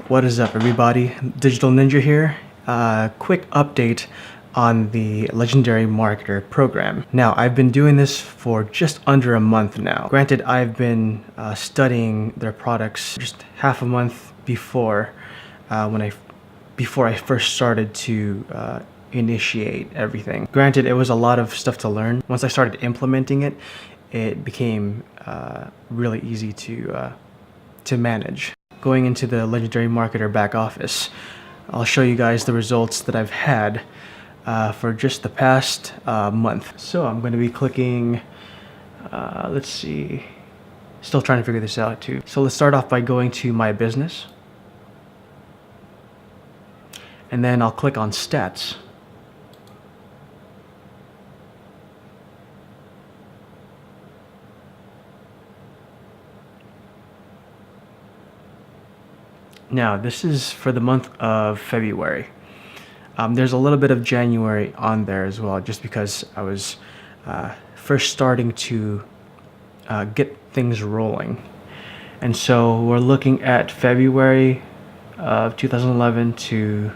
What is up, everybody? Digital Ninja here. Quick update on the Legendary Marketer program. Now, I've been doing this for just under a month now. Granted, I've been studying their products just half a month before before I first started to initiate everything. Granted, it was a lot of stuff to learn. Once I started implementing it, it became really easy to manage. Going into the Legendary Marketer back office, I'll show you guys the results that I've had for just the past month. So I'm going to be clicking, let's see, still trying to figure this out too. So let's start off by going to My Business. And then I'll click on Stats. Now, this is for the month of February. There's a little bit of January on there as well, just because I was first starting to get things rolling. And so we're looking at February of 2011 to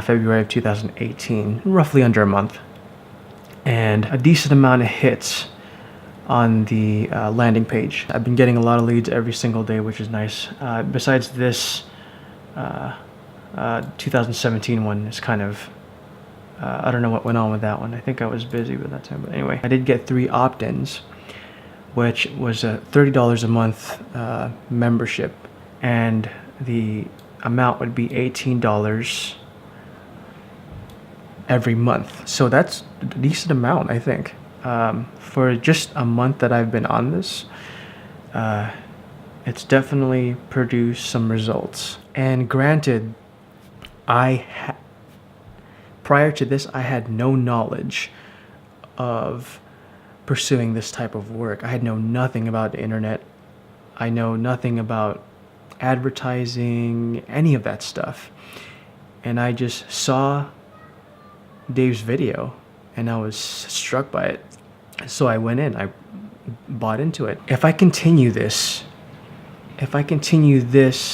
February of 2018, roughly under a month. And a decent amount of hits on the landing page. I've been getting a lot of leads every single day, which is nice. Besides this 2017 one is kind of, I don't know what went on with that one. I think I was busy with that time, but anyway. I did get 3 opt-ins, which was a $30 a month membership, and the amount would be $18 every month. So that's a decent amount, I think. For just a month that I've been on this, it's definitely produced some results. And granted, prior to this, I had no knowledge of pursuing this type of work. I had known nothing about the internet. I know nothing about advertising, any of that stuff. And I just saw Dave's video and I was struck by it. So I went in, I bought into it. If I continue this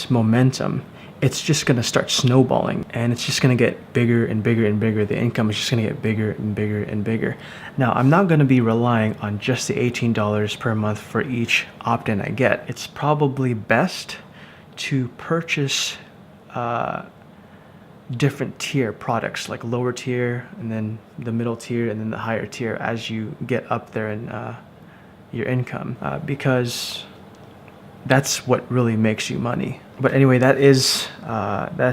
momentum, it's just gonna start snowballing, and it's just gonna get bigger and bigger and bigger. The income is just gonna get bigger and bigger and bigger. Now, I'm not gonna be relying on just the $18 per month for each opt-in I get. It's probably best to purchase different tier products, like lower tier and then the middle tier and then the higher tier as you get up there in your income, because that's what really makes you money. But anyway, that's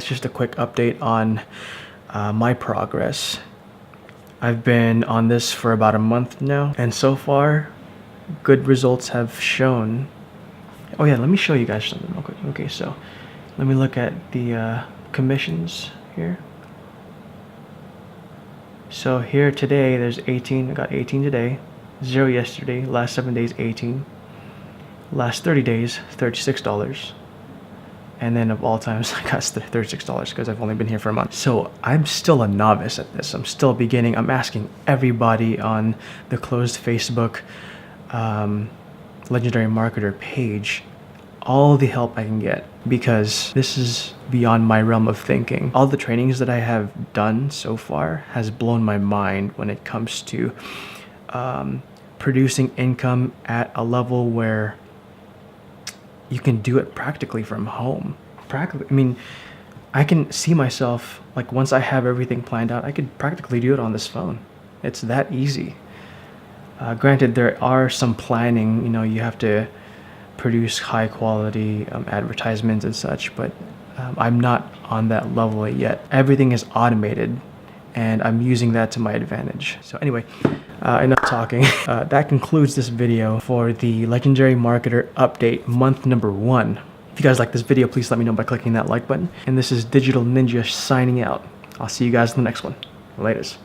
just a quick update on my progress. I've been on this for about a month now, and so far good results have shown. Oh yeah, let me show you guys something real quick. Okay, so let me look at the commissions here. So here today there's 18. I got 18 today, 0 yesterday, last 7 days 18, last 30 days $36, and then of all times I got $36 because I've only been here for a month. So I'm still a novice at this. I'm still beginning. I'm asking everybody on the closed Facebook Legendary Marketer page all the help I can get, because this is beyond my realm of thinking. All the trainings that I have done so far has blown my mind when it comes to producing income at a level where you can do it practically from home. Practically, I mean, I can see myself, like, once I have everything planned out, I could practically do it on this phone. It's that easy. Granted, there are some planning, you know, you have to produce high quality advertisements and such, but I'm not on that level yet. Everything is automated and I'm using that to my advantage. So anyway, enough talking. That concludes this video for the Legendary Marketer update month number 1. If you guys like this video, please let me know by clicking that like button. And this is Digital Ninja signing out. I'll see you guys in the next one. Laters.